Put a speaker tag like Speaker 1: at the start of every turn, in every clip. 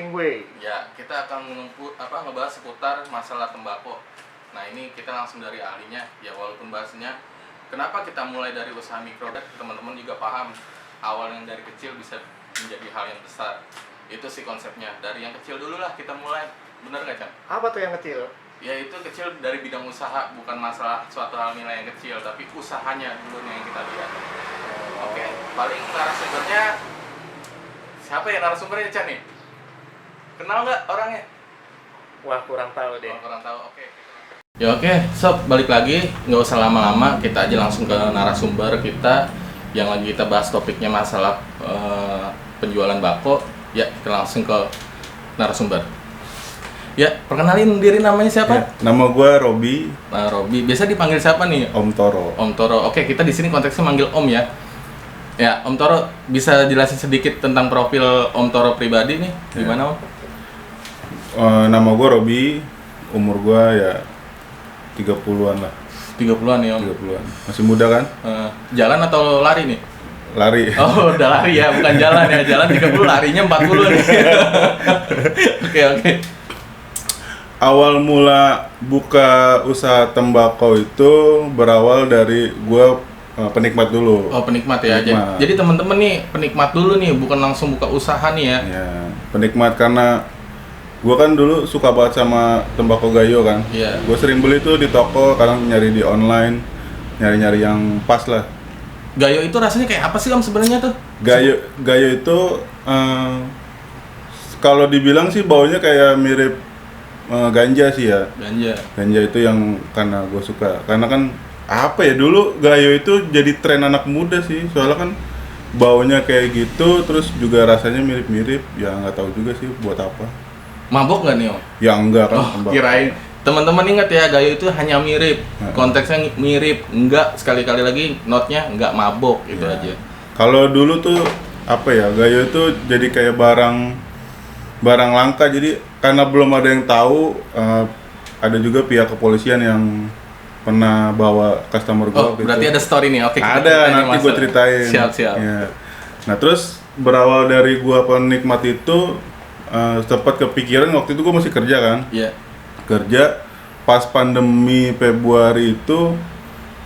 Speaker 1: Hemingway.
Speaker 2: Ya, kita akan ngebahas seputar masalah tembakau. Nah, ini kita langsung dari ahlinya. Ya, walaupun bahasanya kenapa kita mulai dari usaha mikro, teman-teman juga paham. Awal yang dari kecil bisa menjadi hal yang besar. Itu sih konsepnya. Dari yang kecil dulu lah kita mulai. Bener nggak, Chan?
Speaker 1: Apa tuh yang kecil?
Speaker 2: Ya, itu kecil dari bidang usaha, bukan masalah suatu hal nilai yang kecil, tapi usahanya dulu yang kita lihat. Oke, paling narasumbernya siapa ya narasumbernya, Chan nih? Kenal nggak orangnya?
Speaker 1: Wah, kurang tahu deh.
Speaker 2: Oh, kurang tahu. Oke. Ya oke, sob, balik lagi, nggak usah lama-lama, kita aja langsung ke narasumber kita yang lagi kita bahas topiknya masalah penjualan bako. Ya, kita langsung ke narasumber. Ya, perkenalin diri, namanya siapa?
Speaker 3: Ya, nama gue Robi.
Speaker 2: Robi. Biasa dipanggil siapa nih?
Speaker 3: Om Toro.
Speaker 2: Om Toro. Oke, kita di sini konteksnya manggil Om ya. Ya, Om Toro bisa jelasin sedikit tentang profil Om Toro pribadi nih? Gimana, Om?
Speaker 3: Nama gue Robi, umur gue ya 30-an lah.
Speaker 2: 30-an ya, Om?
Speaker 3: 30-an. Masih muda kan?
Speaker 2: Jalan atau lari nih?
Speaker 3: Lari.
Speaker 2: Oh, udah lari ya, bukan jalan ya. Jalan 30, larinya 40 nih. Oke.
Speaker 3: Awal mula buka usaha tembakau itu berawal dari gue penikmat dulu.
Speaker 2: Oh, penikmat ya.
Speaker 3: Penikmat.
Speaker 2: Jadi teman-teman nih, penikmat dulu nih, bukan langsung buka usaha nih ya.
Speaker 3: Ya, penikmat karena gue kan dulu suka banget sama tembakau gayo kan.
Speaker 2: Iya.
Speaker 3: Gue sering beli tuh di toko, kadang nyari di online, nyari-nyari yang pas lah.
Speaker 2: Gayo itu rasanya kayak apa sih, Om, sebenarnya tuh?
Speaker 3: Gayo itu kalau dibilang sih baunya kayak mirip ganja sih ya. Ganja itu yang karena gue suka. Karena kan apa ya, dulu gayo itu jadi tren anak muda sih. Soalnya kan baunya kayak gitu, terus juga rasanya mirip-mirip. Ya nggak tahu juga sih buat apa.
Speaker 2: Mabok nggak nih, Om?
Speaker 3: Ya enggak kan.
Speaker 2: Oh, kirain. Teman-teman ingat ya, gayo itu hanya mirip. Konteksnya mirip, enggak, sekali-kali lagi notnya enggak mabok, gitu
Speaker 3: Ya.
Speaker 2: aja.
Speaker 3: Kalau dulu tuh apa ya, gayo itu jadi kayak barang langka. Jadi karena belum ada yang tahu, ada juga pihak kepolisian yang pernah bawa customer gue.
Speaker 2: Oh, berarti ada story nih. Oke, kita
Speaker 3: ada,
Speaker 2: ceritain
Speaker 3: nanti gue ceritain.
Speaker 2: Siap.
Speaker 3: Ya. Nah, terus berawal dari gue penikmat itu, sempat kepikiran waktu itu gue masih kerja kan.
Speaker 2: Iya.
Speaker 3: Kerja pas pandemi Februari itu,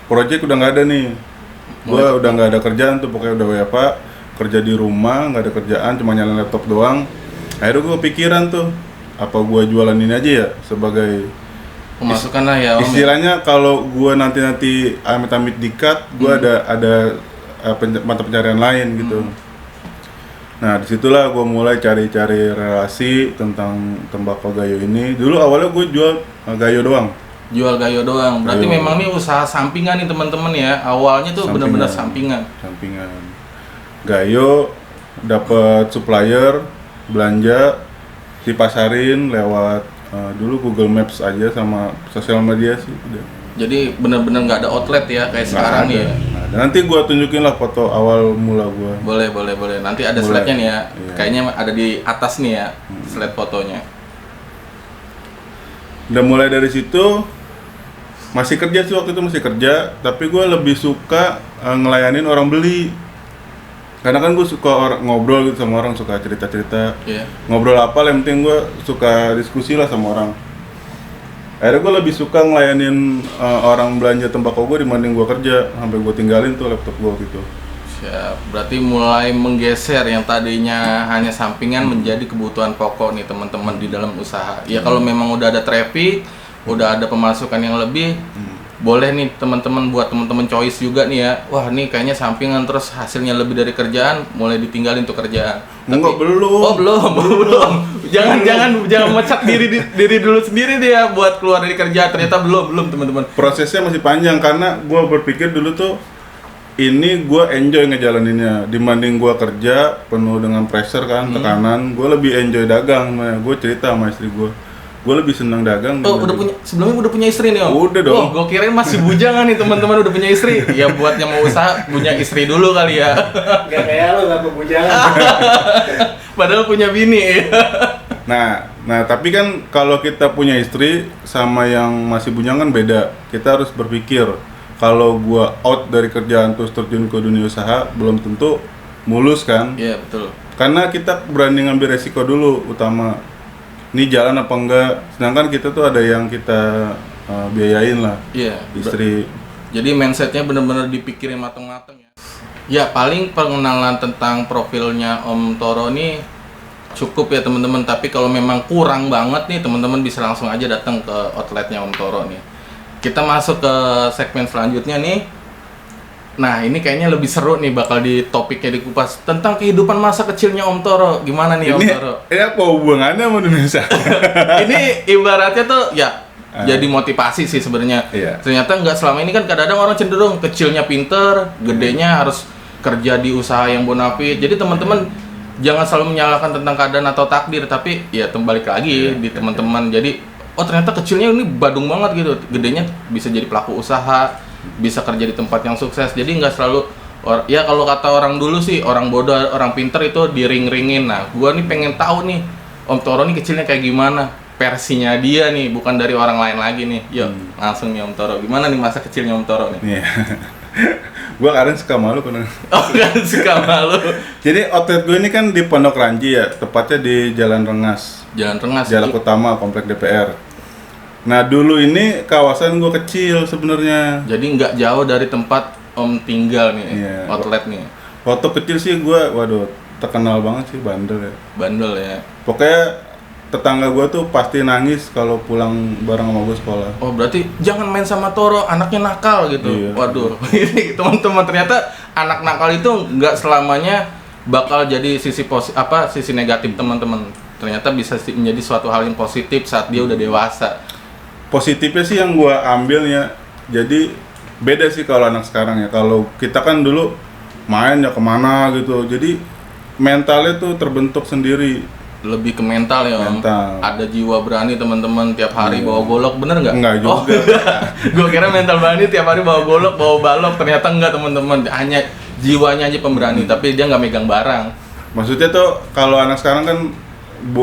Speaker 3: proyek udah nggak ada nih. Gue udah nggak ada kerjaan tuh, pokoknya udah WFH, kerja di rumah, nggak ada kerjaan, cuma nyalain laptop doang. Akhirnya gue kepikiran tuh, apa gue jualan ini aja ya sebagai
Speaker 2: Pemasukan lah ya, Om.
Speaker 3: istilahnya kalau gue nanti amit-amit di-cut, gue ada mata pencarian lain gitu. Nah, disitulah gue mulai cari-cari relasi tentang tembakau gayo ini. Dulu awalnya gue jual gayo doang.
Speaker 2: Jual gayo doang. Berarti
Speaker 3: Gayo.
Speaker 2: memang nih usaha sampingan nih, teman-teman ya. Awalnya tuh benar-benar sampingan.
Speaker 3: Gayo dapat supplier, belanja, dipasarin lewat dulu Google Maps aja sama sosial media sih.
Speaker 2: Jadi benar-benar nggak ada outlet ya kayak sekarang nih ya.
Speaker 3: Nanti gue tunjukin lah foto awal mula gue.
Speaker 2: Boleh. Nanti ada
Speaker 3: Boleh.
Speaker 2: slide-nya nih ya.
Speaker 3: Iya.
Speaker 2: Kayaknya ada di atas nih ya, slide fotonya.
Speaker 3: Udah mulai dari situ, masih kerja sih waktu itu, masih kerja, tapi gue lebih suka ngelayanin orang beli. Karena kan gue suka ngobrol gitu sama orang, suka cerita-cerita.
Speaker 2: Iya.
Speaker 3: Ngobrol apa, yang penting gue suka diskusi lah sama orang. Akhirnya gue lebih suka ngelayanin orang belanja tembakau gue dibanding gue kerja, sampai gue tinggalin tuh laptop gue gitu.
Speaker 2: Siap. Berarti mulai menggeser yang tadinya hanya sampingan menjadi kebutuhan pokok nih teman-teman di dalam usaha. Ya kalau memang udah ada traffic, udah ada pemasukan yang lebih, boleh nih teman-teman buat teman-teman choice juga nih ya. Wah, nih kayaknya sampingan terus hasilnya lebih dari kerjaan, mulai ditinggalin tuh kerjaan.
Speaker 3: Enggak, belum.
Speaker 2: Oh, belum. Jangan mecat diri dulu sendiri deh ya buat keluar dari kerja. Ternyata belum teman-teman.
Speaker 3: Prosesnya masih panjang karena gue berpikir dulu tuh ini gue enjoy ngejalaninnya dibanding gue kerja penuh dengan pressure kan, tekanan. Gue lebih enjoy dagang. Gue cerita sama istri gue lebih senang dagang.
Speaker 2: Oh, sebelumnya udah punya istri nih, Om?
Speaker 3: Udah dong.
Speaker 2: Oh, gue kirain masih bujangan nih teman-teman udah punya istri. Ya buat yang mau usaha punya istri dulu kali ya.
Speaker 1: Gak kayak lo, gak kebujangan.
Speaker 2: Padahal punya bini.
Speaker 3: Nah, tapi kan kalau kita punya istri sama yang masih bujangan beda. Kita harus berpikir, kalau gua out dari kerjaan terus terjun ke dunia usaha belum tentu mulus kan.
Speaker 2: Iya, betul.
Speaker 3: Karena kita berani ngambil resiko dulu utama. Ini jalan apa enggak? Sedangkan kita tuh ada yang kita biayain lah.
Speaker 2: Iya.
Speaker 3: Istri.
Speaker 2: Jadi mindsetnya benar-benar dipikirin matang-matang ya. Ya paling pengenalan tentang profilnya Om Toro ini cukup ya teman-teman. Tapi kalau memang kurang banget nih teman-teman bisa langsung aja datang ke outletnya Om Toro nih. Kita masuk ke segmen selanjutnya nih. Nah ini kayaknya lebih seru nih bakal di topiknya dikupas tentang kehidupan masa kecilnya Om Toro. Gimana nih Om Toro?
Speaker 3: Ini apa hubungannya sama Indonesia?
Speaker 2: Ini ibaratnya tuh ya jadi motivasi sih sebenarnya.
Speaker 3: Iya.
Speaker 2: Ternyata nggak selama ini kan kadang-kadang orang cenderung kecilnya pinter, gedenya harus kerja di usaha yang bonafit. Jadi teman-teman jangan selalu menyalahkan tentang keadaan atau takdir, tapi ya balik lagi di teman-teman. Jadi oh ternyata kecilnya ini badung banget gitu, gedenya bisa jadi pelaku usaha, bisa kerja di tempat yang sukses. Jadi nggak selalu ya kalau kata orang dulu sih orang bodoh orang pinter itu diring-ringin. Nah gua nih pengen tahu nih Om Toro nih kecilnya kayak gimana, versinya dia nih, bukan dari orang lain lagi nih. Yuk langsung nih Om Toro, gimana nih masa kecilnya Om Toro nih?
Speaker 3: Iya. Gua kadang suka malu karena
Speaker 2: Oh kan suka malu.
Speaker 3: jadi outlet gue ini kan di Pondok Ranji ya, tepatnya di Jalan Rengas.
Speaker 2: Jalan Rengas.
Speaker 3: Jalan utama Komplek DPR. Nah dulu ini kawasan gue kecil sebenarnya.
Speaker 2: Jadi nggak jauh dari tempat Om tinggal nih,
Speaker 3: Iya.
Speaker 2: outlet nih.
Speaker 3: Waktu kecil sih gue, waduh terkenal banget sih bandel ya.
Speaker 2: Bandel ya.
Speaker 3: Pokoknya tetangga gue tuh pasti nangis kalau pulang bareng sama gue sekolah.
Speaker 2: Oh berarti jangan main sama Toro, anaknya nakal gitu.
Speaker 3: Iya.
Speaker 2: Waduh, ini teman-teman ternyata anak nakal itu nggak selamanya bakal jadi sisi negatif teman-teman. Ternyata bisa menjadi suatu hal yang positif saat dia udah dewasa.
Speaker 3: Positifnya sih yang gue ambilnya, jadi beda sih kalau anak sekarang ya. Kalau kita kan dulu main ya kemana gitu, jadi mentalnya tuh terbentuk sendiri.
Speaker 2: Lebih ke mental ya Om.
Speaker 3: Mental.
Speaker 2: Ada jiwa berani teman-teman tiap hari
Speaker 3: Iya.
Speaker 2: bawa golok, bener nggak?
Speaker 3: Enggak juga.
Speaker 2: Oh, gue kira mental berani tiap hari bawa golok, bawa balok, ternyata enggak teman-teman. Hanya jiwanya aja pemberani, tapi dia nggak megang barang.
Speaker 3: Maksudnya tuh kalau anak sekarang kan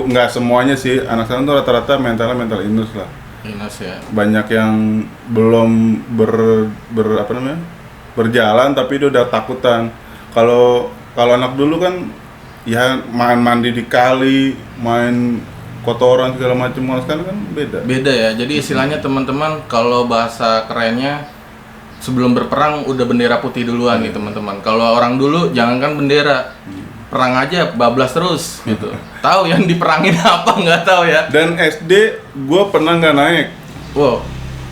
Speaker 3: nggak semuanya sih, anak sekarang tuh rata-rata mentalnya mental illness lah.
Speaker 2: Minus ya.
Speaker 3: Banyak yang belum berjalan tapi dia udah takutan. Kalau anak dulu kan ya main mandi di kali, main kotoran segala macam. Kalau sekarang kan beda.
Speaker 2: Beda ya. Jadi istilahnya teman-teman kalau bahasa kerennya sebelum berperang udah bendera putih duluan nih teman-teman. Kalau orang dulu jangankan bendera, perang aja bablas terus gitu. Tahu yang diperangin apa nggak tahu ya.
Speaker 3: Dan SD gue pernah nggak naik.
Speaker 2: Wow,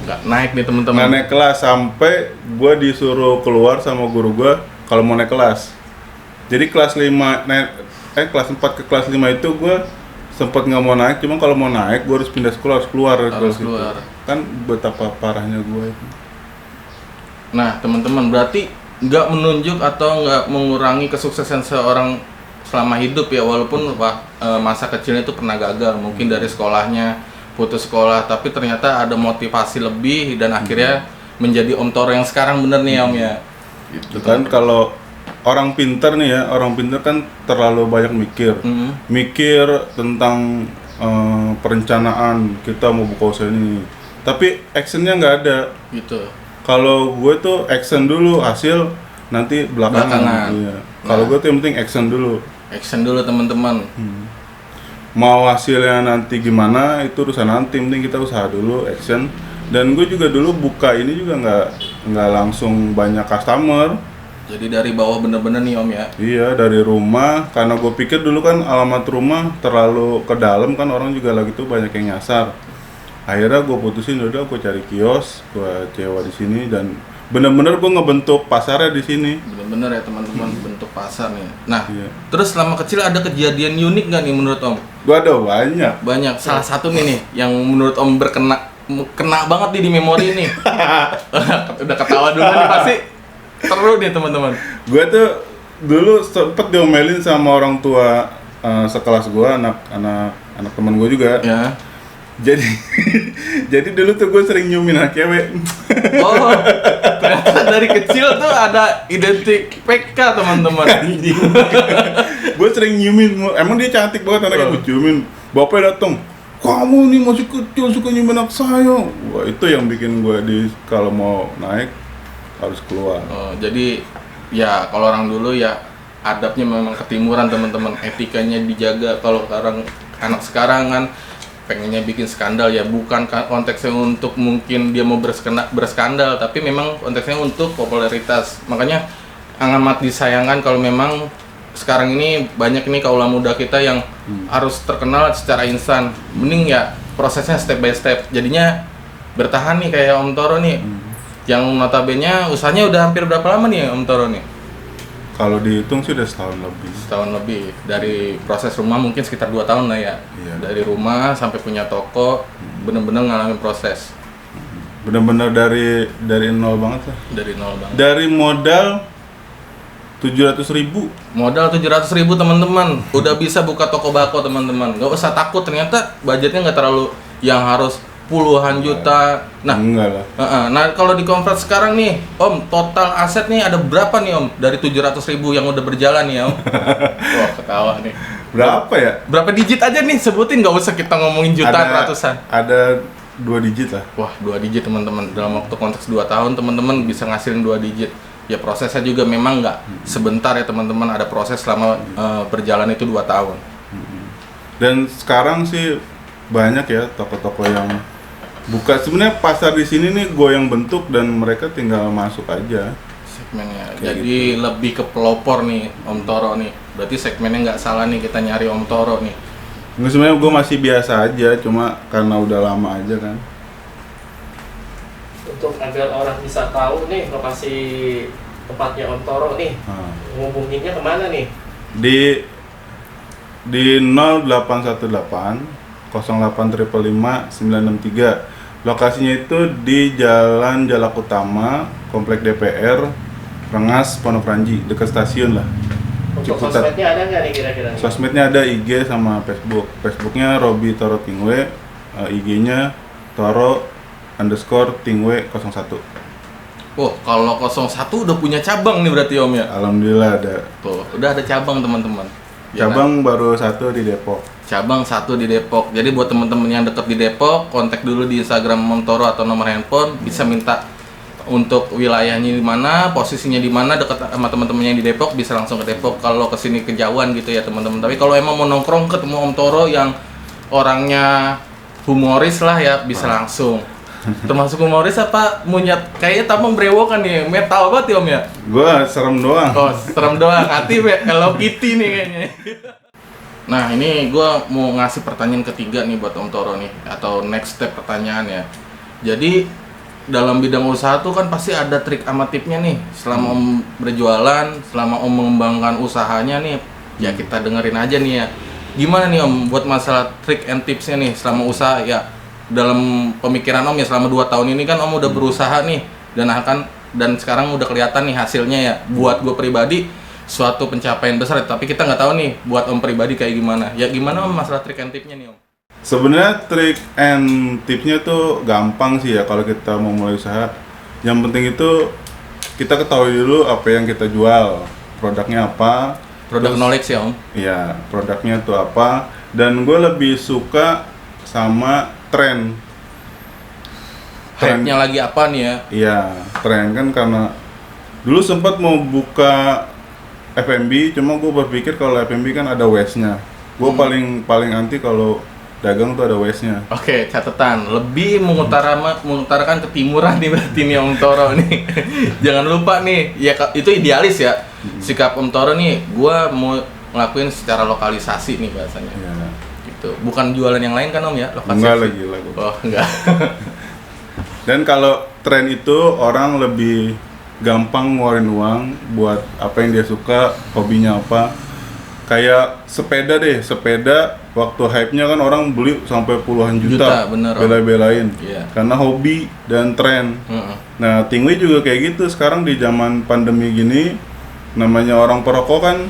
Speaker 2: nggak naik nih
Speaker 3: Nggak
Speaker 2: teman-teman.
Speaker 3: naik kelas sampai gue disuruh keluar sama guru gue kalau mau naik kelas. Jadi kelas 4 ke kelas 5 itu gue sempat nggak mau naik, cuma kalau mau naik gue harus pindah sekolah, harus keluar dari
Speaker 2: Harus
Speaker 3: kelas itu.
Speaker 2: keluar.
Speaker 3: Kan betapa parahnya gue itu.
Speaker 2: Nah teman-teman berarti nggak menunjuk atau nggak mengurangi kesuksesan seorang selama hidup ya, walaupun masa kecilnya itu pernah gagal, mungkin dari sekolahnya putus sekolah, tapi ternyata ada motivasi lebih dan akhirnya menjadi Om Toro yang sekarang bener nih Om ya.
Speaker 3: Gitu kan kalau orang pinter nih ya, orang pinter kan terlalu banyak mikir. Mikir tentang perencanaan kita mau buka usaha ini. Tapi actionnya nggak ada.
Speaker 2: Gitu.
Speaker 3: Kalau gue tuh action dulu, hasil nanti belakangan. Iya. Kalau gue tuh yang penting action dulu.
Speaker 2: Action dulu teman-teman.
Speaker 3: Mau hasilnya nanti gimana itu urusan nanti, penting kita usaha dulu, action. Dan gue juga dulu buka ini juga nggak langsung banyak customer.
Speaker 2: Jadi dari bawah bener-bener nih Om ya.
Speaker 3: Iya, dari rumah, karena gue pikir dulu kan alamat rumah terlalu ke dalam kan, orang juga lagi tuh banyak yang nyasar. Akhirnya gue putusin udah gue cari kios, gue sewa di sini dan bener-bener gue ngebentuk pasarnya di sini.
Speaker 2: Bener-bener ya teman-teman bentuk pasar nih. Nah,
Speaker 3: Iya.
Speaker 2: terus selama kecil ada kejadian unik nggak nih menurut Om?
Speaker 3: Gue ada banyak.
Speaker 2: Banyak. Salah satu nih yang menurut Om kena banget nih di memori nih. Udah ketawa dulu nih pasti seru nih teman-teman.
Speaker 3: Gue tuh dulu sempet diomelin sama orang tua sekelas gue, anak teman gue juga.
Speaker 2: Ya.
Speaker 3: Jadi jadi dulu tuh gue sering nyumin anak cewek.
Speaker 2: Oh, ternyata dari kecil tuh ada identik PK teman-teman.
Speaker 3: Gue sering nyumin, emang dia cantik banget anaknya, gue ciumin. Bapaknya datang, kamu nih masih kecil suka nyumin anak saya. Wah itu yang bikin gue kalau mau naik harus keluar.
Speaker 2: Oh, jadi ya kalau orang dulu ya adabnya memang ketimuran teman-teman, etikanya dijaga. Kalau anak sekarang kan pengennya bikin skandal ya, bukan konteksnya untuk mungkin dia mau berskandal, tapi memang konteksnya untuk popularitas. Makanya amat disayangkan kalau memang sekarang ini banyak nih kaula muda kita yang harus terkenal secara instan. Mending ya prosesnya step by step. Jadinya bertahan nih kayak Om Toro nih. Yang notabene usahanya udah hampir berapa lama nih Om Toro nih?
Speaker 3: Kalau dihitung sih udah setahun lebih.
Speaker 2: Setahun lebih. Dari proses rumah mungkin sekitar 2 tahun lah ya.
Speaker 3: Iya.
Speaker 2: Dari rumah sampai punya toko, bener-bener ngalamin proses.
Speaker 3: Bener-bener dari nol banget lah.
Speaker 2: Dari nol banget.
Speaker 3: Dari modal 700.000.
Speaker 2: Modal 700.000 teman-teman. Udah bisa buka toko bako teman-teman. Gak usah takut, ternyata budgetnya nggak terlalu yang harus puluhan juta. Nah,
Speaker 3: enggak lah.
Speaker 2: Nah kalau di convert sekarang nih, Om, total aset nih ada berapa nih Om? Dari 700.000 yang udah berjalan nih Om. Wah, ketawa nih.
Speaker 3: Berapa ya?
Speaker 2: Berapa digit aja nih, sebutin, nggak usah kita ngomongin jutaan, ratusan.
Speaker 3: Ada 2 digit lah.
Speaker 2: Wah, 2 digit teman-teman. Dalam waktu konteks 2 tahun teman-teman bisa ngasilin 2 digit. Ya prosesnya juga memang nggak sebentar ya teman-teman, ada proses selama berjalan itu 2 tahun.
Speaker 3: Dan sekarang sih banyak ya toko-toko yang buka. Sebenarnya pasar di sini nih gue yang bentuk dan mereka tinggal masuk aja
Speaker 2: Segmennya.
Speaker 3: Kayak
Speaker 2: Jadi lebih ke pelopor nih Om Toro nih. Berarti segmennya nggak salah nih kita nyari Om Toro nih.
Speaker 3: Nggak, sebenarnya gue masih biasa aja, cuma karena udah lama aja kan.
Speaker 1: Untuk agar orang bisa tahu nih lokasi tempatnya Om Toro nih, ngubunginnya kemana nih?
Speaker 3: Di 0818 08555 963. Lokasinya itu di Jalan Jalak Utama, Komplek DPR, Rengas, Pondok Ranji, dekat stasiun lah.
Speaker 1: Untuk
Speaker 3: Ciputat.
Speaker 1: sosmednya ada nggak nih kira-kira?
Speaker 3: Sosmednya ada IG sama Facebook. Facebooknya Robi Toro Tingwe, IG-nya Toro_Tingwe 01.
Speaker 2: Oh, kalau 01 udah punya cabang nih berarti Om ya?
Speaker 3: Alhamdulillah ada.
Speaker 2: Tuh, udah ada cabang teman-teman. Ya,
Speaker 3: Cabang baru 1 di Depok.
Speaker 2: cabang 1 di Depok. Jadi buat teman-teman yang deket di Depok, kontak dulu di Instagram Om Toro atau nomor handphone, bisa minta untuk wilayahnya di mana, posisinya di mana, dekat sama teman-temannya yang di Depok, bisa langsung ke Depok. Kalau kesini kejauhan gitu ya teman-teman. Tapi kalau emang mau nongkrong ketemu Om Toro yang orangnya humoris lah ya, bisa langsung. Termasuk humoris apa munyat? Kayaknya tampang brewokan nih, metal banget ya Om ya?
Speaker 3: Gua serem doang.
Speaker 2: Oh, serem doang, hati Hello Kitty nih kayaknya. Nah, ini gue mau ngasih pertanyaan ketiga nih buat Om Toro nih, atau next step pertanyaan ya. Jadi, dalam bidang usaha tuh kan pasti ada trik sama tipnya nih. Selama Om berjualan, selama Om mengembangkan usahanya nih, ya kita dengerin aja nih ya. Gimana nih Om buat masalah trik and tipsnya nih selama usaha ya? Dalam pemikiran Om ya selama 2 tahun ini kan Om udah berusaha nih, dan sekarang udah kelihatan nih hasilnya ya. Buat gue pribadi suatu pencapaian besar, tapi kita nggak tahu nih buat Om pribadi kayak gimana. Ya gimana Om masalah trik and tipnya nih Om?
Speaker 3: Sebenarnya trik and tipsnya tuh gampang sih ya kalau kita mau mulai usaha. Yang penting itu kita ketahui dulu apa yang kita jual, produknya apa.
Speaker 2: Produk knowledge ya Om?
Speaker 3: Iya, produknya tuh apa. Dan gue lebih suka sama tren.
Speaker 2: Hype-nya lagi apa nih ya?
Speaker 3: Iya, tren kan, karena dulu sempat mau buka F&B, cuma gue berpikir kalau F&B kan ada waste-nya. Gue paling anti kalau dagang tuh ada waste-nya.
Speaker 2: Oke, catatan. Lebih mengutarakan ketimuran nih berarti nih Om Toro nih. Jangan lupa nih, ya itu idealis ya. Sikap Om Toro nih, gue mau ngelakuin secara lokalisasi nih bahasanya.
Speaker 3: Iya.
Speaker 2: Gitu. Bukan jualan yang lain kan Om ya? Lokalisasi.
Speaker 3: Enggak lagi lagu.
Speaker 2: Oh, enggak.
Speaker 3: Dan kalau tren itu orang lebih gampang ngeluarin uang buat apa yang dia suka, hobinya apa. Kayak sepeda deh, sepeda waktu hype-nya kan orang beli sampai puluhan juta,
Speaker 2: bener,
Speaker 3: bela-belain.
Speaker 2: Iya.
Speaker 3: Karena hobi dan tren. Nah, Tingwe juga kayak gitu. Sekarang di zaman pandemi gini, namanya orang perokok kan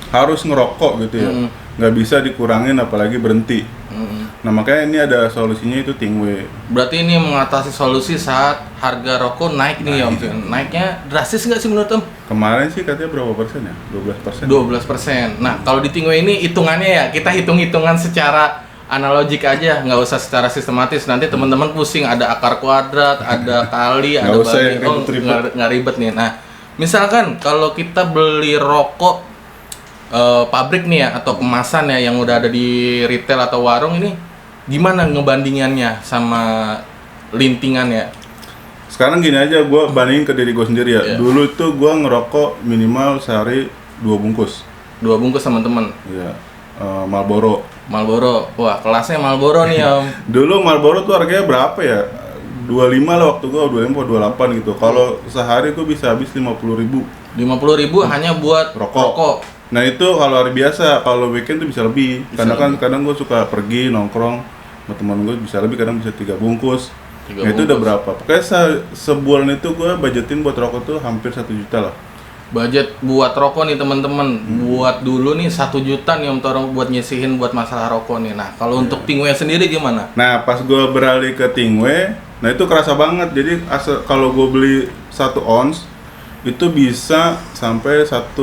Speaker 3: harus ngerokok gitu ya. Nggak bisa dikurangin apalagi berhenti. Nah, makanya ini ada solusinya, itu Tingwe.
Speaker 2: Berarti ini mengatasi solusi saat harga rokok naik nih Om. Naiknya drastis nggak sih menurut Om?
Speaker 3: Kemarin sih katanya berapa persen ya? 12%.
Speaker 2: 12%. Nah, kalau di Tingwe ini hitungannya ya, kita hitung-hitungan secara analogik aja, nggak usah secara sistematis. Nanti teman-teman pusing, ada akar kuadrat, ada kali, ada
Speaker 3: Nggak usah
Speaker 2: bagi.
Speaker 3: yang ribet-ribet.
Speaker 2: Nggak ribet nih. Nah, Misalkan kalau kita beli rokok pabrik nih ya atau kemasan ya yang udah ada di retail atau warung ini, gimana ngebandingannya sama lintingan ya?
Speaker 3: Sekarang gini aja, gue bandingin ke diri gue sendiri ya. Dulu tuh gue ngerokok minimal sehari 2 bungkus.
Speaker 2: 2 bungkus teman-teman.
Speaker 3: Iya. Marlboro.
Speaker 2: Wah kelasnya Marlboro nih Om.
Speaker 3: Dulu Marlboro tuh harganya berapa ya? 25 lah waktu gue, 25 atau 28 gitu. Kalau sehari gue bisa habis 50.000.
Speaker 2: 50.000 hanya buat rokok.
Speaker 3: Nah itu kalau hari biasa, kalau weekend tuh bisa lebih. Karena kan kadang gue suka pergi nongkrong sama teman gue, bisa lebih, kadang bisa 3 bungkus. Nah, itu udah berapa? Pokoknya sebulan itu gue budgetin buat rokok tuh hampir 1 juta lah.
Speaker 2: Budget buat rokok nih teman-teman, buat dulu nih 1 juta nih Om Toro buat nyisihin buat masalah rokok nih. Nah kalau untuk Tingwe sendiri gimana?
Speaker 3: Nah pas gue beralih ke Tingwe, nah itu kerasa banget. Jadi kalau gue beli 1 ons itu bisa sampai 4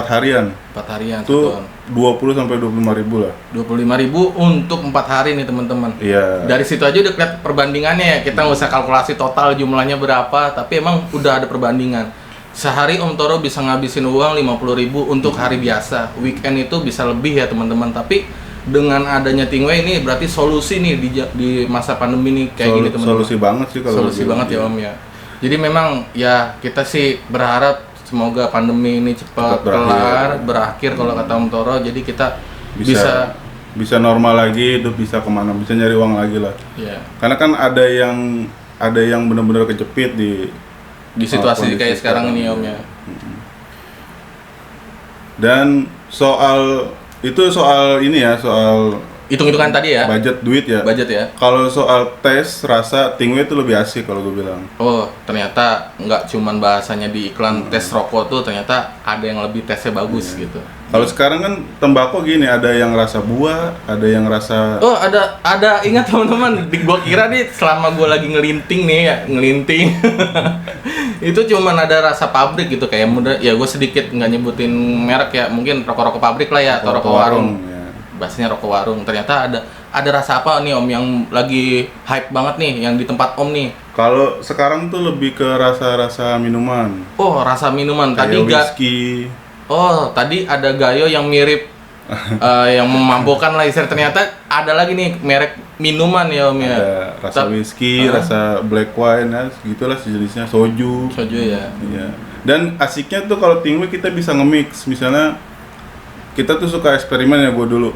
Speaker 3: harian.
Speaker 2: 4 harian
Speaker 3: itu 20 sampai 25.000 lah.
Speaker 2: 25.000 untuk 4 hari nih teman-teman.
Speaker 3: Iya.
Speaker 2: Dari situ aja udah kelihatan perbandingannya ya. Kita nggak usah kalkulasi total jumlahnya berapa, tapi emang udah ada perbandingan. Sehari Om Toro bisa ngabisin uang 50.000 untuk hari biasa. Weekend itu bisa lebih ya teman-teman. Tapi dengan adanya Tingwe ini berarti solusi nih di masa pandemi nih kayak gini teman-teman.
Speaker 3: Solusi banget sih kalau
Speaker 2: solusi banget ya Om ya. Jadi memang ya kita sih berharap semoga pandemi ini cepat berakhir kalau kata Om Toro. Jadi kita bisa normal lagi, hidup bisa kemana, bisa nyari uang lagi lah. Iya.
Speaker 3: Karena kan ada yang benar-benar kejepit di
Speaker 2: situasi kayak sekarang ini Om ya.
Speaker 3: Dan soal ini ya, soal
Speaker 2: hitung-hitungan tadi ya.
Speaker 3: Budget ya. Kalau soal tes rasa Tingwe itu lebih asik kalau gue bilang.
Speaker 2: Oh, ternyata nggak cuman bahasanya di iklan tes rokok tuh, ternyata ada yang lebih tesnya bagus gitu.
Speaker 3: Kalau sekarang kan tembakau gini, ada yang rasa buah, ada yang rasa...
Speaker 2: Oh, ada ingat teman-teman, gua kira nih selama gua lagi ngelinting itu cuman ada rasa pabrik gitu, kayak mudah ya gue sedikit nggak nyebutin merek ya, mungkin rokok-rokok pabrik lah ya, atau rokok warung. Ya. Bahasanya rokok warung. Ternyata ada rasa apa nih Om yang lagi hype banget nih yang di tempat Om nih?
Speaker 3: Kalau sekarang tuh lebih ke rasa-rasa minuman.
Speaker 2: Oh, rasa minuman.
Speaker 3: Kayak whisky.
Speaker 2: Oh, tadi ada Gayo yang mirip yang memabukkan lah istilah. Ternyata ada lagi nih merek minuman ya Om ya.
Speaker 3: Ada rasa whisky, rasa black wine ya, gitulah sejenisnya, soju.
Speaker 2: Soju ya.
Speaker 3: Iya. Dan asiknya tuh kalau Tingwe kita bisa nge-mix. Misalnya kita tuh suka eksperimen ya gue dulu.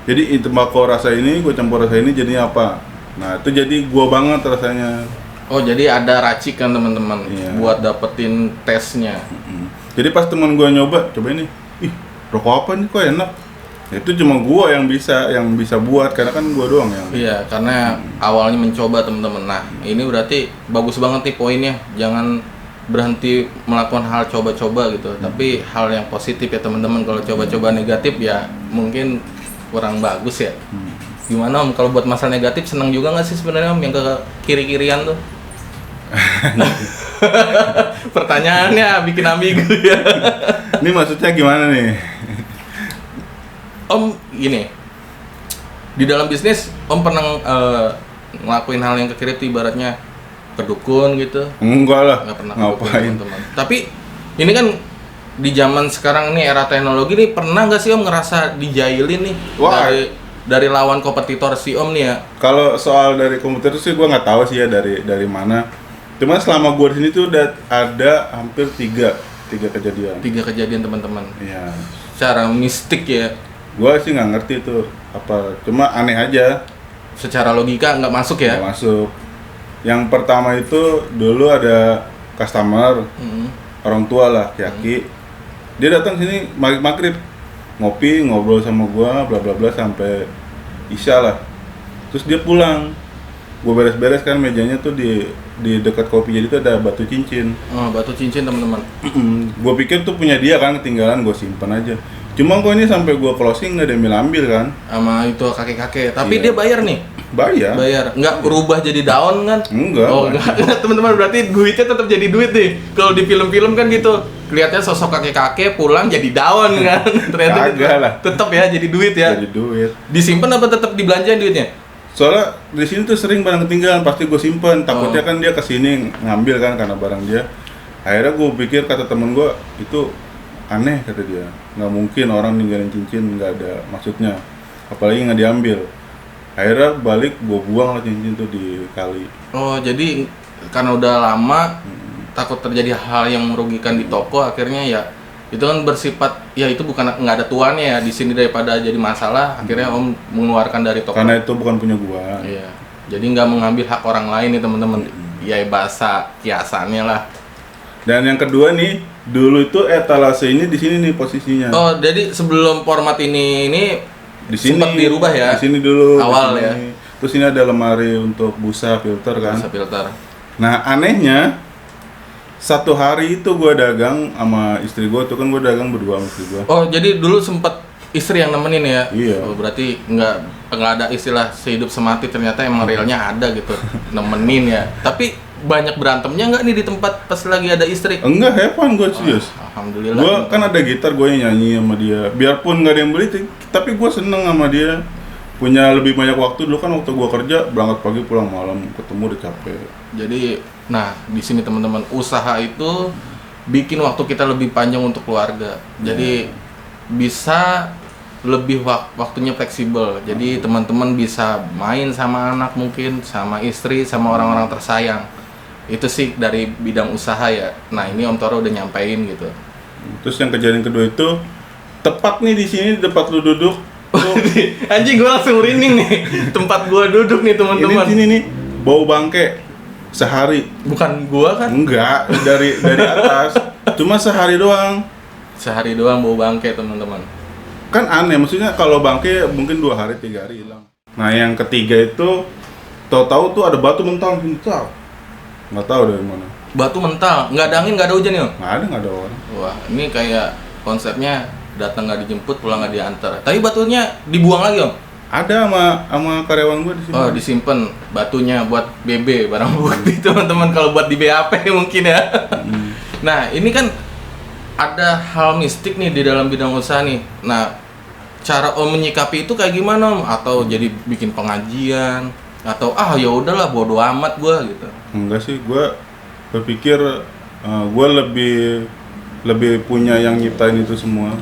Speaker 3: Jadi tembakau rasa ini, gue campur rasa ini jadinya apa. Nah itu jadi gue banget rasanya.
Speaker 2: Oh jadi ada racikan teman-teman buat dapetin tesnya.
Speaker 3: Jadi pas teman gue nyoba ini, rokok apa nih kok enak. Itu cuma gue yang bisa buat, karena kan gue doang yang.
Speaker 2: Iya, karena awalnya mencoba teman-teman. Nah ini berarti bagus banget nih poinnya. Jangan berhenti melakukan hal coba-coba gitu, tapi hal yang positif ya teman-teman. Kalau coba-coba negatif ya mungkin kurang bagus ya. Gimana Om, kalau buat masalah negatif senang juga nggak sih sebenarnya Om yang ke kiri-kirian tuh? Pertanyaannya bikin ambigu ya.
Speaker 3: Ini maksudnya gimana nih?
Speaker 2: Om gini, di dalam bisnis Om pernah ngelakuin hal yang ke kiri tuh ibaratnya ke dukun gitu?
Speaker 3: Enggak lah.
Speaker 2: Nggak pernah
Speaker 3: ngapain
Speaker 2: teman-teman. Tapi ini kan di zaman sekarang nih era teknologi nih, pernah nggak sih Om ngerasa dijailin nih?
Speaker 3: Wah.
Speaker 2: Dari lawan kompetitor si Om nih ya?
Speaker 3: Kalau soal dari kompetitor sih gue nggak tahu sih ya dari mana. Cuma selama gue di sini tuh udah ada hampir tiga kejadian.
Speaker 2: 3 kejadian teman-teman.
Speaker 3: Iya.
Speaker 2: Secara mistik ya?
Speaker 3: Gue sih nggak ngerti tuh apa. Cuma aneh aja.
Speaker 2: Secara logika nggak masuk ya?
Speaker 3: Nggak masuk. Yang pertama itu dulu ada customer, orang tua lah, Ki. Dia datang sini maghrib ngopi, ngobrol sama gua, bla bla bla sampai isya lah. Terus dia pulang. Gua beres-beres kan mejanya tuh di dekat kopi jadi tuh ada batu cincin.
Speaker 2: Oh, batu cincin teman-teman.
Speaker 3: Gua pikir tuh punya dia kan, ketinggalan, gua simpan aja. Cuma gua ini sampai gua closing nggak ada yang ambil kan. Sama
Speaker 2: itu kakek-kakek. Tapi dia bayar nih. Bayar. Nggak berubah jadi daun kan?
Speaker 3: Enggak.
Speaker 2: Oh, enggak. Teman-teman, berarti duitnya tetap jadi duit nih. Kalau di film-film kan gitu. Kelihatannya sosok kakek-kakek pulang jadi daun kan. Ternyata tetap ya jadi duit ya.
Speaker 3: Jadi duit.
Speaker 2: Disimpan apa tetap dibelanjain duitnya?
Speaker 3: Soalnya di sini tuh sering barang ketinggalan, pasti gue simpen. Takutnya kan dia kesini ngambil kan karena barang dia. Akhirnya gue pikir, kata temen gue, itu aneh kata dia, nggak mungkin orang ninggalin cincin nggak ada maksudnya, apalagi nggak diambil. Akhirnya balik, gue buang lah cincin tuh di kali.
Speaker 2: Oh, jadi karena udah lama takut terjadi hal yang merugikan di toko, akhirnya ya itu kan bersifat ya itu bukan nggak ada tuannya ya di sini, daripada jadi masalah akhirnya Om mengeluarkan dari toko.
Speaker 3: Karena itu bukan punya gua.
Speaker 2: Iya. Jadi nggak mengambil hak orang lain nih teman-teman. Ya bahasa kiasannya lah.
Speaker 3: Dan yang kedua nih, dulu itu etalase ini di sini nih posisinya.
Speaker 2: Oh, jadi sebelum format ini
Speaker 3: di sini
Speaker 2: sempat dirubah ya?
Speaker 3: Di sini dulu.
Speaker 2: Awal
Speaker 3: di sini.
Speaker 2: ya.
Speaker 3: Terus ini ada lemari untuk busa filter kan.
Speaker 2: Busa filter.
Speaker 3: Nah, anehnya satu hari itu gue dagang sama istri gue, tuh kan gue dagang berdua sama istri gue.
Speaker 2: Oh, jadi dulu sempat istri yang nemenin ya?
Speaker 3: Iya.
Speaker 2: Oh, berarti nggak ada istilah sehidup semati, ternyata emang realnya ada gitu, nemenin ya. Tapi banyak berantemnya nggak nih di tempat pas lagi ada istri?
Speaker 3: Enggak, have fun gue serius.
Speaker 2: Alhamdulillah.
Speaker 3: Gue kan ada gitar, gue nyanyi sama dia. Biarpun nggak ada yang beli, tapi gue seneng sama dia. Punya lebih banyak waktu. Dulu kan waktu gue kerja, berangkat pagi pulang malam, ketemu udah capek.
Speaker 2: Jadi, nah di sini teman-teman, usaha itu bikin waktu kita lebih panjang untuk keluarga. Jadi bisa lebih waktunya fleksibel. Jadi teman-teman bisa main sama anak mungkin, sama istri, sama orang-orang tersayang. Itu sih dari bidang usaha ya. Nah ini Om Toro udah nyampein gitu.
Speaker 3: Terus yang kejadian kedua itu tepat nih di sini, tempat lu duduk.
Speaker 2: Anjing, gue langsung merinding nih. Tempat gue duduk nih teman-teman.
Speaker 3: Ini sini nih, bau bangke sehari.
Speaker 2: Bukan gua kan?
Speaker 3: Enggak, dari atas. Cuma sehari doang.
Speaker 2: Sehari doang bau bangke teman-teman.
Speaker 3: Kan aneh, maksudnya kalau bangke mungkin 2 hari 3 hari hilang. Nah yang ketiga itu tahu-tahu tuh ada batu mentang sini, nggak tahu dari mana.
Speaker 2: Batu mental, nggak ada angin, nggak ada hujan ya?
Speaker 3: Nggak ada orang.
Speaker 2: Wah, ini kayak konsepnya datang nggak dijemput, pulang nggak diantar. Tapi batunya dibuang lagi Om?
Speaker 3: Ada sama karyawan gue di sini.
Speaker 2: Oh, disimpan batunya buat BB, barang bukti teman-teman, kalau buat di BAP mungkin ya. Nah, ini kan ada hal mistik nih di dalam bidang usaha nih. Nah, cara Om menyikapi itu kayak gimana Om? Atau jadi bikin pengajian? Atau ya udahlah bodo amat gua gitu?
Speaker 3: Enggak sih, gue berpikir gue lebih punya yang nyiptain itu semua.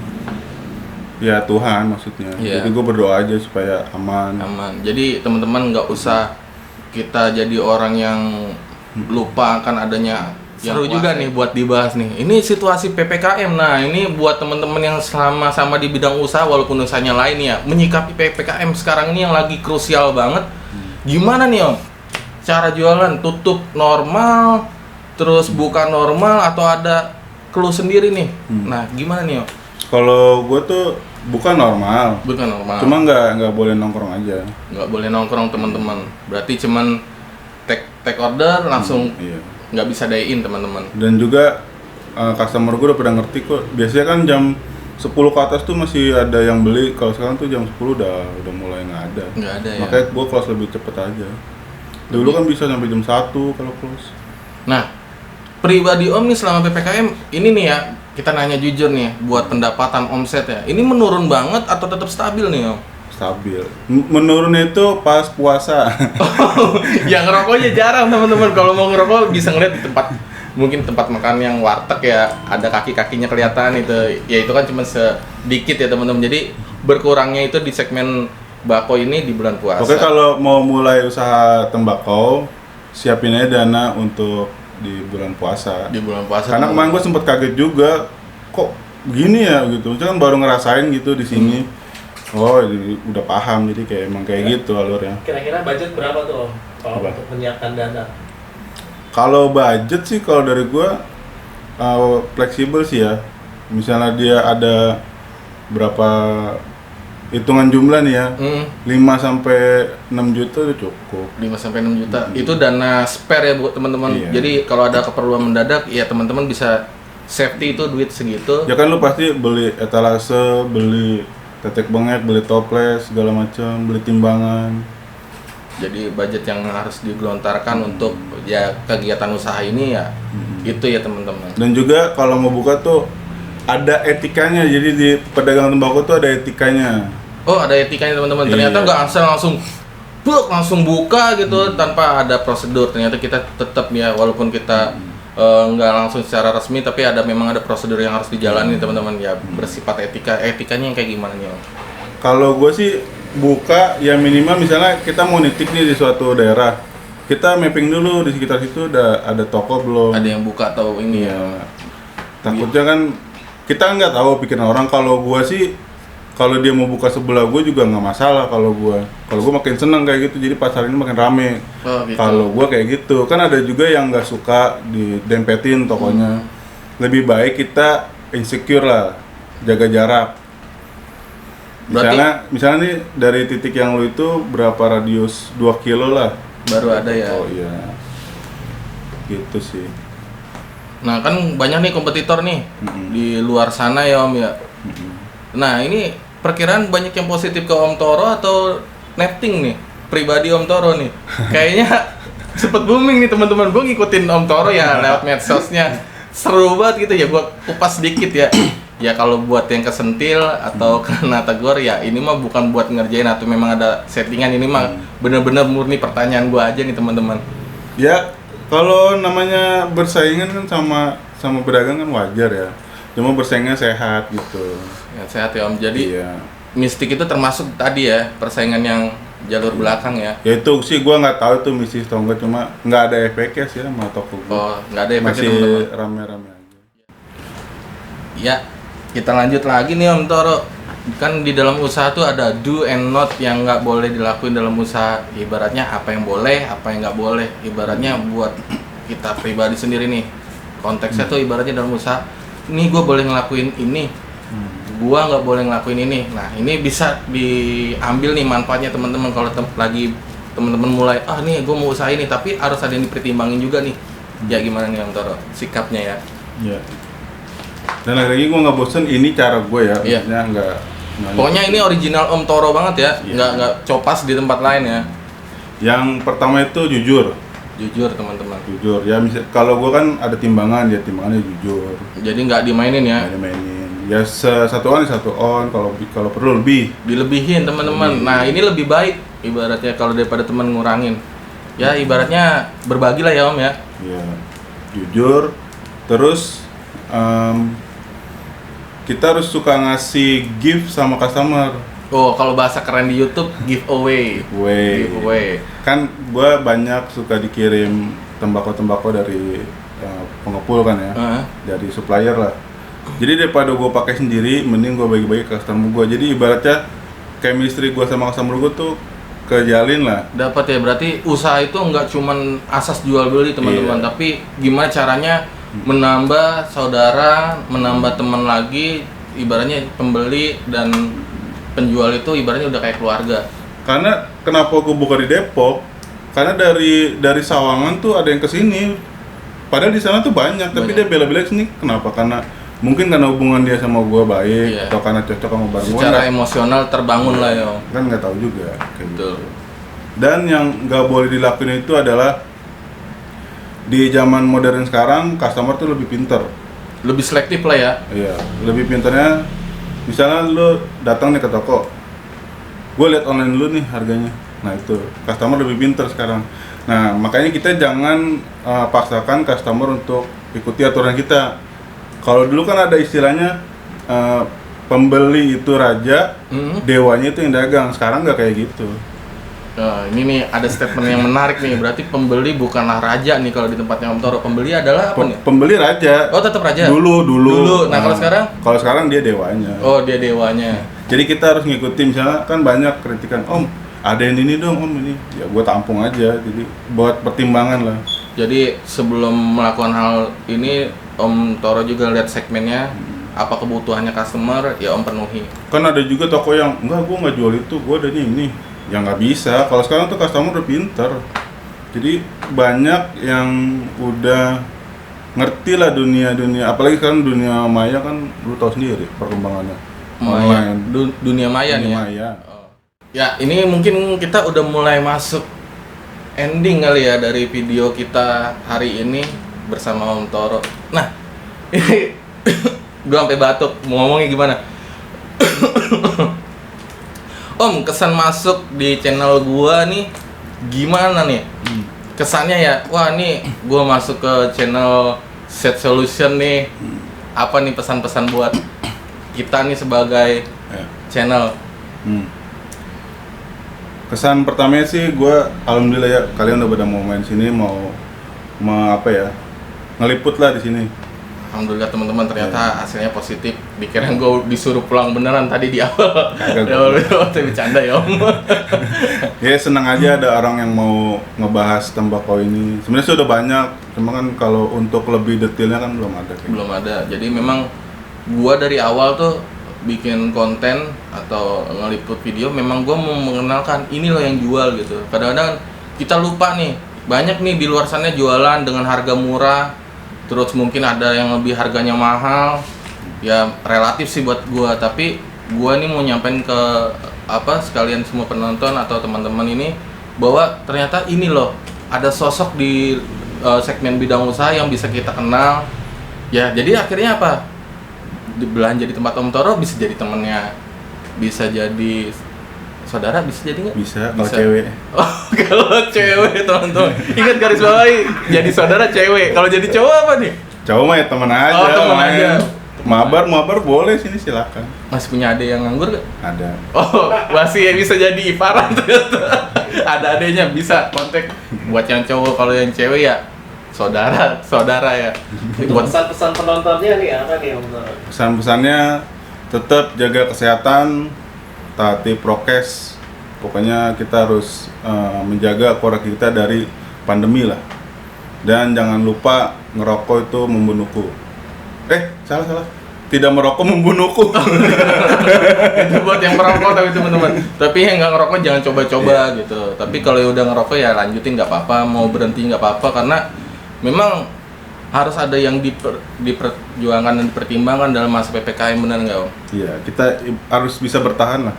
Speaker 3: Ya Tuhan maksudnya.
Speaker 2: Yeah.
Speaker 3: Jadi gue berdoa aja supaya aman.
Speaker 2: Jadi teman-teman nggak usah kita jadi orang yang lupa akan adanya. Seru juga nih buat dibahas nih. Ini situasi PPKM. Nah, ini buat teman-teman yang sama di bidang usaha walaupun usahanya lain ya, menyikapi PPKM sekarang ini yang lagi krusial banget. Gimana nih Om? Cara jualan tutup normal, terus buka normal, atau ada clue sendiri nih? Nah, gimana nih Om?
Speaker 3: Kalau gue tuh bukan normal.
Speaker 2: Bukan normal.
Speaker 3: Cuma nggak boleh nongkrong aja.
Speaker 2: Nggak boleh nongkrong teman-teman. Berarti cuman take order langsung.
Speaker 3: Iya.
Speaker 2: Nggak bisa day-in teman-teman.
Speaker 3: Dan juga customer gue udah pada ngerti kok. Biasanya kan jam 10 ke atas tuh masih ada yang beli. Kalau sekarang tuh jam 10 udah mulai nggak ada.
Speaker 2: Nggak ada ya.
Speaker 3: Makanya gue close lebih cepet aja. Dulu kan bisa sampai jam 1 kalau close.
Speaker 2: Nah, pribadi Om nih selama PPKM ini nih ya, kita nanya jujur nih, buat pendapatan omset ya, ini menurun banget atau tetap stabil nih Om?
Speaker 3: Stabil. Menurun itu pas puasa.
Speaker 2: Yang ngerokoknya jarang teman-teman. Kalau mau ngerokok bisa ngeliat di tempat, mungkin tempat makan yang warteg ya, ada kaki-kakinya kelihatan itu. Ya itu kan cuma sedikit ya teman-teman. Jadi berkurangnya itu di segmen bako ini di bulan puasa.
Speaker 3: Oke, kalau mau mulai usaha tembakau, siapin aja dana untuk di bulan puasa.
Speaker 2: Di bulan puasa.
Speaker 3: Karena kemarin gue sempet kaget juga, kok gini ya gitu. Maksudnya kan baru ngerasain gitu di sini. Oh, udah paham, jadi kayak emang kayak gitu alurnya.
Speaker 1: Kira-kira budget berapa tuh Om? Kalau
Speaker 3: Apa?
Speaker 1: untuk menyiapkan dana?
Speaker 3: Kalau budget sih kalau dari gua fleksibel sih ya. Misalnya dia ada berapa hitungan jumlah nih ya. 5 sampai 6 juta itu cukup.
Speaker 2: 5 sampai 6 juta. Itu dana spare ya buat teman-teman.
Speaker 3: Iya.
Speaker 2: Jadi kalau ada keperluan mendadak ya teman-teman bisa safety itu duit segitu.
Speaker 3: Ya kan lu pasti beli etalase, beli tetek bengek, beli toples, segala macam, beli timbangan.
Speaker 2: Jadi budget yang harus digelontarkan untuk ya kegiatan usaha ini ya itu ya teman-teman.
Speaker 3: Dan juga kalau mau buka tuh ada etikanya. Jadi di pedagang tembakau tuh ada etikanya.
Speaker 2: Oh, ada etikanya teman-teman. Ternyata
Speaker 3: Iya.
Speaker 2: nggak asal langsung buka gitu tanpa ada prosedur. Ternyata kita tetap ya walaupun kita nggak langsung secara resmi, tapi memang ada prosedur yang harus dijalani teman-teman ya, bersifat etikanya yang kayak gimana nih Om?
Speaker 3: Kalau gue sih buka ya minimal misalnya kita mau nitik nih di suatu daerah, kita mapping dulu di sekitar situ ada toko belum,
Speaker 2: Ada yang buka atau ini ya?
Speaker 3: Takutnya kan kita nggak tahu pikiran orang. Kalau gue sih kalau dia mau buka sebelah gue juga nggak masalah. Kalau gue makin seneng kayak gitu, jadi pasar ini makin rame.
Speaker 2: Gitu.
Speaker 3: Kalau gue kayak gitu, kan ada juga yang nggak suka didempetin tokonya. Lebih baik kita insecure lah, jaga jarak. Misalnya nih dari titik yang lu itu berapa radius 2 kilo lah.
Speaker 2: Baru ada ya?
Speaker 3: Oh iya, gitu sih.
Speaker 2: Nah kan banyak nih kompetitor nih di luar sana ya Om ya. Nah ini perkiraan banyak yang positif ke Om Toro atau netting nih? Pribadi Om Toro nih. Kayaknya sempet booming nih teman-teman. Gue ngikutin Om Toro ya lewat medsosnya. Seru banget gitu ya, gue kupas sedikit ya. Ya kalau buat yang kesentil atau kena tegur ya ini mah bukan buat ngerjain atau memang ada settingan, ini mah bener-bener murni pertanyaan gue aja nih teman-teman.
Speaker 3: Ya kalau namanya bersaingan kan sama pedagang kan wajar ya. Cuma bersaingnya sehat gitu.
Speaker 2: Ya, sehat ya Om. Jadi mistik itu termasuk tadi ya persaingan yang jalur belakang ya.
Speaker 3: Ya itu sih gua nggak tahu tuh mistis atau enggak, cuma nggak ada efeknya sih sama toko gua.
Speaker 2: Oh nggak ada efeknya
Speaker 3: masih
Speaker 2: teman-teman.
Speaker 3: rame-rame aja.
Speaker 2: Ya kita lanjut lagi nih Om Toro. Kan di dalam usaha tuh ada do and not yang nggak boleh dilakuin dalam usaha. Ibaratnya apa yang boleh, apa yang nggak boleh. Ibaratnya buat kita pribadi sendiri nih. Konteksnya tuh ibaratnya dalam usaha. Nih gue boleh ngelakuin ini, gua nggak boleh ngelakuin ini. Nah ini bisa diambil nih manfaatnya teman-teman kalau lagi teman-teman mulai nih gue mau usaha ini, tapi harus ada yang dipertimbangin juga nih. Ya gimana nih Om Toro sikapnya ya?
Speaker 3: Iya. Dan lagi gue nggak bosen, ini cara gue ya.
Speaker 2: Iya.
Speaker 3: Maksudnya nggak.
Speaker 2: Pokoknya ini original Om Toro banget ya,
Speaker 3: Iya.
Speaker 2: nggak copas di tempat lain ya.
Speaker 3: Yang pertama itu jujur.
Speaker 2: Jujur teman-teman.
Speaker 3: Jujur ya, kalau gue kan ada timbangan, ya timbangannya jujur.
Speaker 2: Jadi nggak dimainin ya?
Speaker 3: Nggak dimainin. Ya satu on, kalau perlu lebih.
Speaker 2: Dilebihin teman-teman. Nah ini lebih baik ibaratnya kalau daripada teman ngurangin. Ya ibaratnya berbagi lah ya Om ya.
Speaker 3: Ya jujur. Terus kita harus suka ngasih gift sama customer.
Speaker 2: Oh kalau bahasa keren di YouTube giveaway. Giveaway.
Speaker 3: Kan gue banyak suka dikirim tembakau dari pengepul kan ya, dari supplier lah. Jadi daripada gue pakai sendiri, mending gue bagi-bagi ke customer gue. Jadi ibaratnya chemistry gue sama customer gue tuh kejalin lah.
Speaker 2: Dapat ya, berarti usaha itu nggak cuman asas jual beli teman-teman, tapi gimana caranya menambah saudara, menambah teman lagi, ibaratnya pembeli dan penjual itu ibaratnya udah kayak keluarga. Karena
Speaker 3: kenapa gue buka di Depok? Karena dari Sawangan tuh ada yang kesini. Padahal di sana tuh banyak, tapi dia bela-bela sini. Kenapa? Mungkin karena hubungan dia sama gue baik, atau karena cocok sama barang gue.
Speaker 2: Secara emosional terbangun lah ya.
Speaker 3: Kan nggak tahu juga.
Speaker 2: Betul.
Speaker 3: Gitu. Dan yang nggak boleh dilakuin itu adalah di zaman modern sekarang, customer tuh lebih pinter.
Speaker 2: Lebih selektif lah ya.
Speaker 3: Iya, lebih pinternya. Misalnya lu datang nih ke toko, gue lihat online dulu nih harganya. Nah itu, customer lebih pinter sekarang. Nah makanya kita jangan paksakan customer untuk ikuti aturan kita. Kalau dulu kan ada istilahnya pembeli itu raja, dewanya itu yang dagang. Sekarang nggak kayak gitu.
Speaker 2: Nah, ini nih ada statement yang menarik nih. Berarti pembeli bukanlah raja nih kalau di tempatnya Om Toro. Pembeli adalah apa nih?
Speaker 3: Pembeli raja.
Speaker 2: Oh, tetap raja.
Speaker 3: Dulu.
Speaker 2: Nah, kalau sekarang?
Speaker 3: Kalau sekarang dia dewanya.
Speaker 2: Oh, dia dewanya.
Speaker 3: Jadi kita harus ngikutin, misalnya kan banyak kritikan, Om, ada yang ini dong, Om ini. Ya gua tampung aja. Jadi buat pertimbangan lah.
Speaker 2: Jadi sebelum melakukan hal ini, Om Toro juga lihat segmennya. Apa kebutuhannya customer, ya Om penuhi.
Speaker 3: Kan ada juga toko yang enggak, gua nggak jual itu, gua ada ini. Ya nggak bisa. Kalau sekarang tuh customer udah pinter. Jadi banyak yang udah ngerti lah dunia. Apalagi sekarang dunia maya kan, lu tahu sendiri perkembangannya.
Speaker 2: Maya. Dunia maya nih.
Speaker 3: Maya.
Speaker 2: Oh. Ya ini mungkin kita udah mulai masuk ending kali ya dari video kita hari ini bersama Om Toro. Nah, ini gue sampai batuk. Mau ngomongnya gimana? Om, kesan masuk di channel gua nih gimana nih? kesannya ya, wah nih gue masuk ke channel Set Solution nih. Apa nih pesan-pesan buat kita nih sebagai channel?
Speaker 3: Kesan pertamanya sih gue alhamdulillah ya, kalian udah pada mau main sini, mau apa ya, ngeliput lah di sini.
Speaker 2: Alhamdulillah teman-teman, ternyata hasilnya positif. Dikirain gue disuruh pulang beneran tadi di awal. Waktu bercanda ya Om.
Speaker 3: Ya senang aja ada orang yang mau ngebahas tembakau ini. Sebenarnya sudah banyak, cuma kan kalau untuk lebih detailnya kan belum ada.
Speaker 2: Belum ada. Jadi memang gue dari awal tuh bikin konten atau ngeliput video, memang gue mau mengenalkan ini loh yang jual gitu. Kadang-kadang kita lupa nih, banyak nih di luar sana jualan dengan harga murah. Terus mungkin ada yang lebih harganya mahal, ya relatif sih buat gua. Tapi gua nih mau nyampein ke sekalian semua penonton atau teman-teman ini bahwa ternyata ini loh ada sosok di segmen bidang usaha yang bisa kita kenal. Ya jadi akhirnya apa? Belanja di tempat Om Toro bisa jadi temennya, bisa jadi saudara, bisa jadi nggak?
Speaker 3: Bisa, kalau cewek.
Speaker 2: Oh, kalau cewek teman-teman, ingat garis bawahi, jadi saudara cewek. Kalau jadi cowok apa nih?
Speaker 3: Cowok mah ya teman aja.
Speaker 2: Oh, teman aja.
Speaker 3: Mabar boleh sini silakan.
Speaker 2: Masih punya adek yang nganggur gak?
Speaker 3: Ada.
Speaker 2: Oh, masih bisa jadi iparan ternyata. Ada adeknya bisa kontak. Buat yang cowok, kalau yang cewek ya saudara ya.
Speaker 1: Buat pesan-pesan penontonnya nih apa nih Om Toro?
Speaker 3: Pesan-pesannya tetap jaga kesehatan, taati prokes. Pokoknya kita harus menjaga keluarga kita dari pandemi lah. Dan jangan lupa ngerokok itu membunuhku. Salah. Tidak merokok membunuhku.
Speaker 2: Itu buat yang merokok tapi teman-teman. Tapi yang nggak ngerokok jangan coba-coba gitu. Tapi kalau udah ngerokok ya lanjutin nggak apa-apa. Mau berhenti nggak apa-apa, karena memang harus ada yang diperjuangkan dan dipertimbangkan dalam masa PPKM, benar nggak Om?
Speaker 3: Iya, kita harus bisa bertahan lah.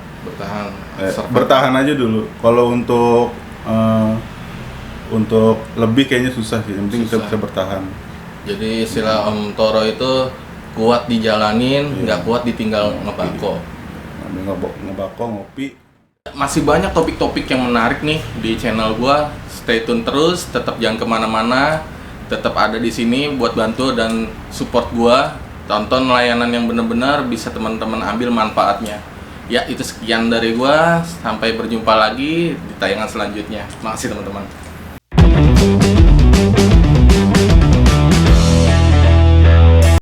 Speaker 3: Bertahan aja dulu. Kalau untuk lebih kayaknya susah sih. Yang penting kita bisa bertahan.
Speaker 2: Jadi istilah Om Toro itu kuat dijalanin, nggak kuat ditinggal ngebako.
Speaker 3: Ngebako, ngopi.
Speaker 2: Masih banyak topik-topik yang menarik nih di channel gua. Stay tune terus, tetap jangan kemana-mana, tetap ada di sini buat bantu dan support gua. Tonton layanan yang benar-benar bisa teman-teman ambil manfaatnya. Ya, itu sekian dari gua. Sampai berjumpa lagi di tayangan selanjutnya. Makasih teman-teman.